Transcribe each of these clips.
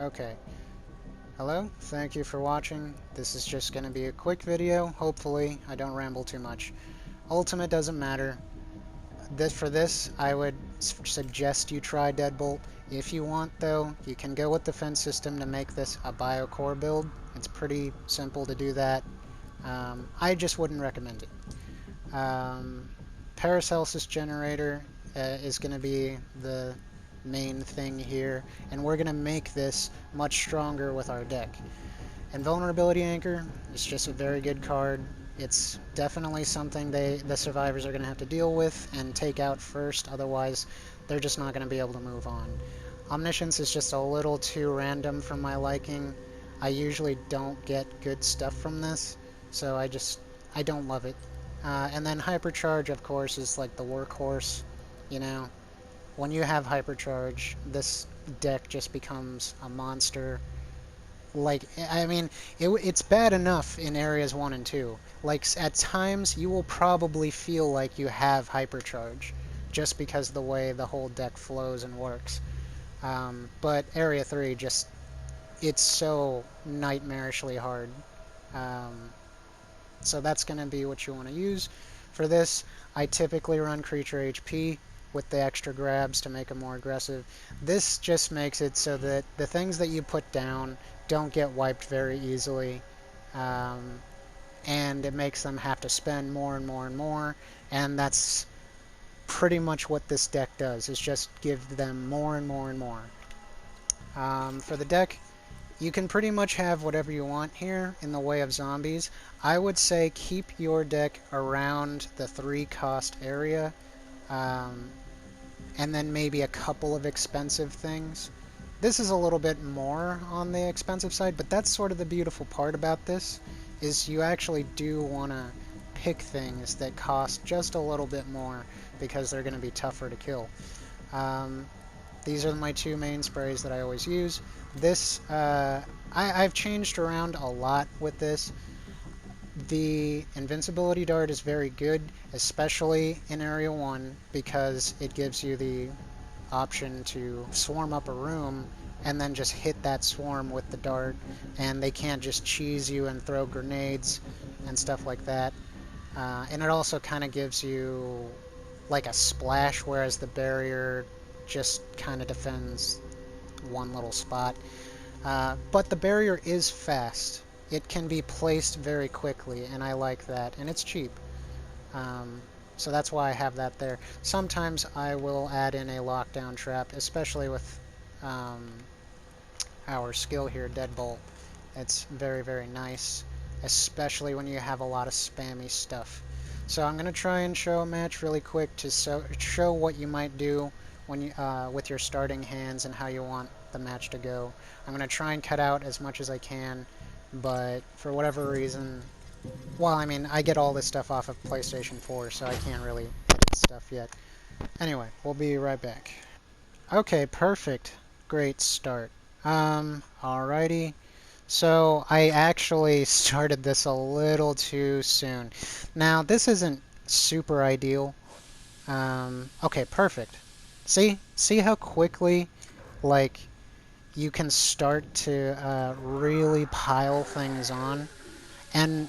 Okay. Hello, thank you for watching. This is just going to be a quick video. Hopefully, I don't ramble too much. Ultimate doesn't matter. For this, I would suggest you try Deadbolt. If you want, though, you can go with the fence system to make this a Biocore build. It's pretty simple to do that. I just wouldn't recommend it. Paracelsus generator is going to be the main thing here, and we're going to make this much stronger with our deck. Invulnerability Anchor is just a very good card. It's definitely something the survivors are going to have to deal with and take out first, otherwise they're just not going to be able to move on. Omniscience is just a little too random for my liking. I usually don't get good stuff from this, so I don't love it. And then Hypercharge, of course, is like the workhorse, you know. When you have Hypercharge, this deck just becomes a monster. Like, I mean, it's bad enough in areas 1 and 2. Like, at times, you will probably feel like you have Hypercharge, just because of the way the whole deck flows and works. But Area 3 just, it's so nightmarishly hard. So that's going to be what you want to use. For this, I typically run Creature HP with the extra grabs to make them more aggressive. This just makes it so that the things that you put down don't get wiped very easily, and it makes them have to spend more and more and more, and that's pretty much what this deck does, is just give them more and more and more. For the deck, you can pretty much have whatever you want here in the way of zombies. I would say keep your deck around the 3-cost area, and then maybe a couple of expensive things. This is a little bit more on the expensive side, but that's sort of the beautiful part about this, is you actually do want to pick things that cost just a little bit more because they're going to be tougher to kill. These are my 2 main sprays that I always use. This, I've changed around a lot with this. The Invincibility Dart is very good, especially in Area 1, because it gives you the option to swarm up a room and then just hit that swarm with the dart, and they can't just cheese you and throw grenades and stuff like that. And it also kind of gives you like a splash, whereas the barrier just kind of defends one little spot. But the barrier is fast. It can be placed very quickly, and I like that, and it's cheap. So that's why I have that there. Sometimes I will add in a lockdown trap, especially with our skill here, Deadbolt. It's very, very nice, especially when you have a lot of spammy stuff. So I'm going to try and show a match really quick to show what you might do when you, with your starting hands and how you want the match to go. I'm going to try and cut out as much as I can, but for whatever reason, well, I mean, I get all this stuff off of PlayStation 4, so I can't really edit stuff yet. Anyway, we'll be right back. Okay, perfect. Great start. Alrighty. So, I actually started this a little too soon. Now, this isn't super ideal. Okay, perfect. See how quickly, like, you can start to really pile things on? And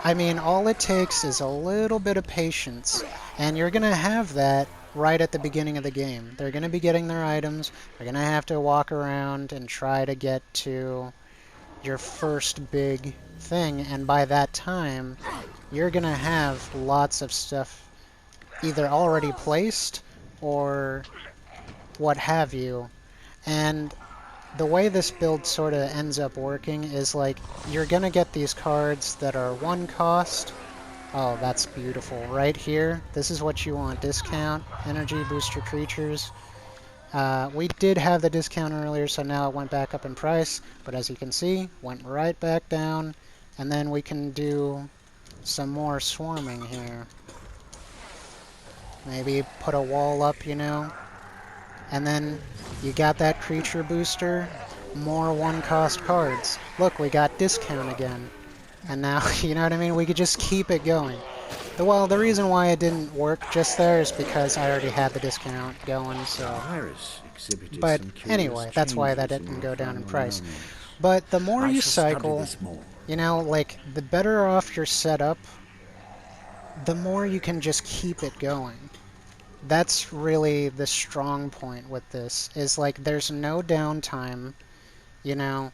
I mean, all it takes is a little bit of patience, and you're going to have that right at the beginning of the game. They're going to be getting their items, they're going to have to walk around and try to get to your first big thing, and by that time, you're going to have lots of stuff either already placed or what have you. And the way this build sort of ends up working is like you're gonna get these cards that are 1 cost. Oh, that's beautiful. Right here, this is what you want. Discount, energy, booster creatures. We did have the discount earlier, so now it went back up in price, but as you can see, went right back down, and then we can do some more swarming here. Maybe put a wall up, you know, and then you got that creature booster, more 1-cost cards. Look, we got discount again. And now, you know what I mean? We could just keep it going. Well, the reason why it didn't work just there is because I already had the discount going, so... Virus But anyway, that's why that didn't go down in price. But the more you cycle, you know, like, the better off you're set up, the more you can just keep it going. That's really the strong point with this, is like there's no downtime, you know.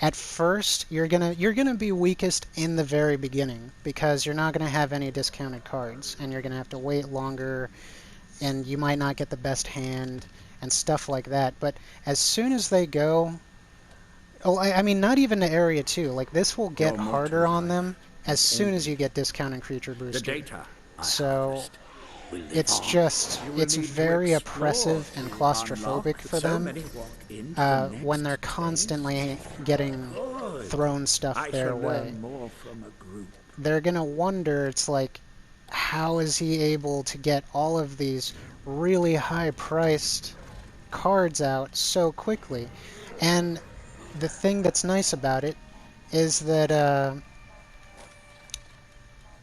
At first, you're gonna be weakest in the very beginning because you're not gonna have any discounted cards, and you're gonna have to wait longer, and you might not get the best hand and stuff like that. But as soon as they go, oh, I mean, not even to Area 2, like this will get harder on them as soon as you get discounted creature booster. So it's very oppressive and claustrophobic for them when they're constantly getting thrown stuff their way. They're gonna wonder, it's like, how is he able to get all of these really high-priced cards out so quickly? And the thing that's nice about it is that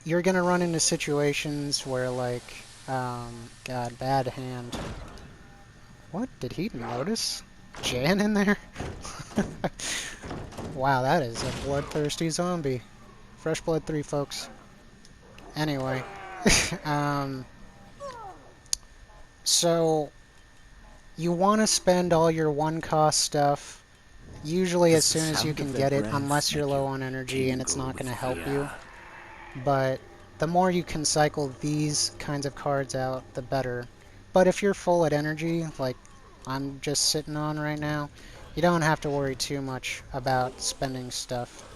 you're gonna run into situations where, like, God, bad hand. What? Did he notice Jan in there? Wow, that is a bloodthirsty zombie. Fresh Blood 3, folks. Anyway. So, you want to spend all your one-cost stuff, usually as soon as you can get it, unless you're low on energy and it's not going to help you. But the more you can cycle these kinds of cards out, the better. But if you're full at energy, like I'm just sitting on right now, you don't have to worry too much about spending stuff.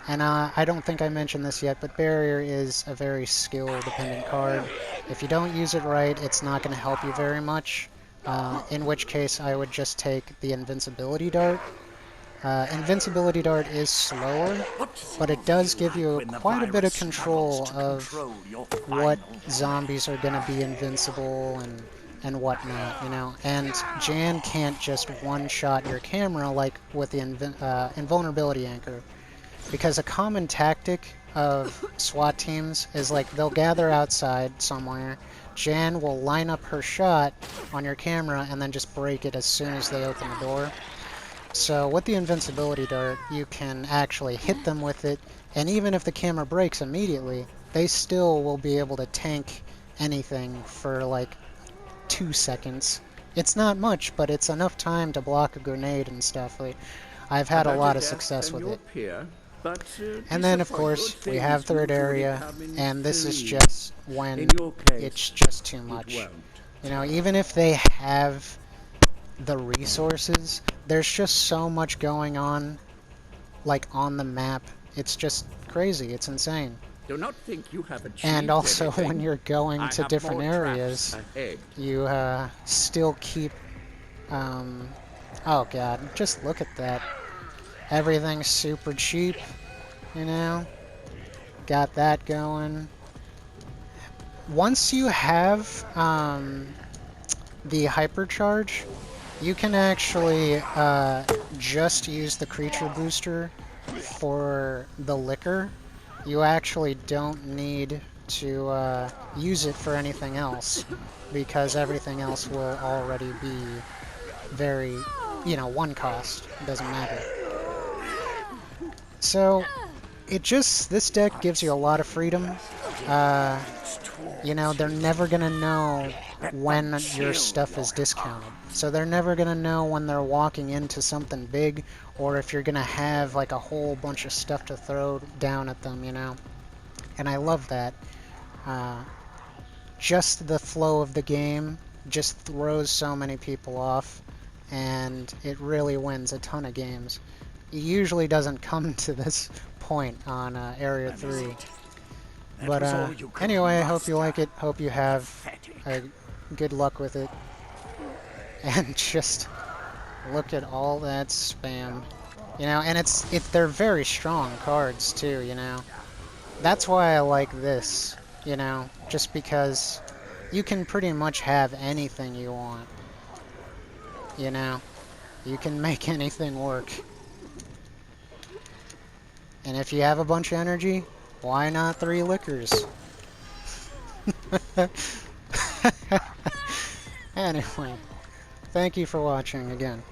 And I don't think I mentioned this yet, but Barrier is a very skill-dependent card. If you don't use it right, it's not going to help you very much, in which case I would just take the Invincibility Dart. Invincibility Dart is slower, but it does give you quite a bit of control of what zombies are going to be invincible and whatnot, you know. And Jan can't just one-shot your camera like with the Invulnerability Anchor, because a common tactic of SWAT teams is like they'll gather outside somewhere, Jan will line up her shot on your camera and then just break it as soon as they open the door. So with the Invincibility Dart, you can actually hit them with it, and even if the camera breaks immediately, they still will be able to tank anything for like 2 seconds. It's not much, but it's enough time to block a grenade and stuff. Like, I've had a lot of success with it. And then, of course, we have third area, and this is just when it's just too much. You know, even if they have the resources, there's just so much going on, like, on the map. It's just crazy. It's insane. Do not think you have achieved and also, anything. when you're going to different areas, you still keep... oh, God. Just look at that. Everything's super cheap, you know? Got that going. Once you have the Hypercharge, you can actually just use the creature booster for the liquor. You actually don't need to use it for anything else, because everything else will already be very, you know, one cost. It doesn't matter. So, this deck gives you a lot of freedom. You know, they're never gonna know when your stuff is discounted. So they're never gonna know when they're walking into something big, or if you're gonna have like a whole bunch of stuff to throw down at them, you know? And I love that. Just the flow of the game just throws so many people off, and it really wins a ton of games. It usually doesn't come to this point on Area 3. But anyway, I hope you like it. Hope you have good luck with it. And just look at all that spam. You know, and they're very strong cards too, you know. That's why I like this, you know, just because you can pretty much have anything you want. You know, you can make anything work. And if you have a bunch of energy, why not 3 liquors? Anyway, thank you for watching again.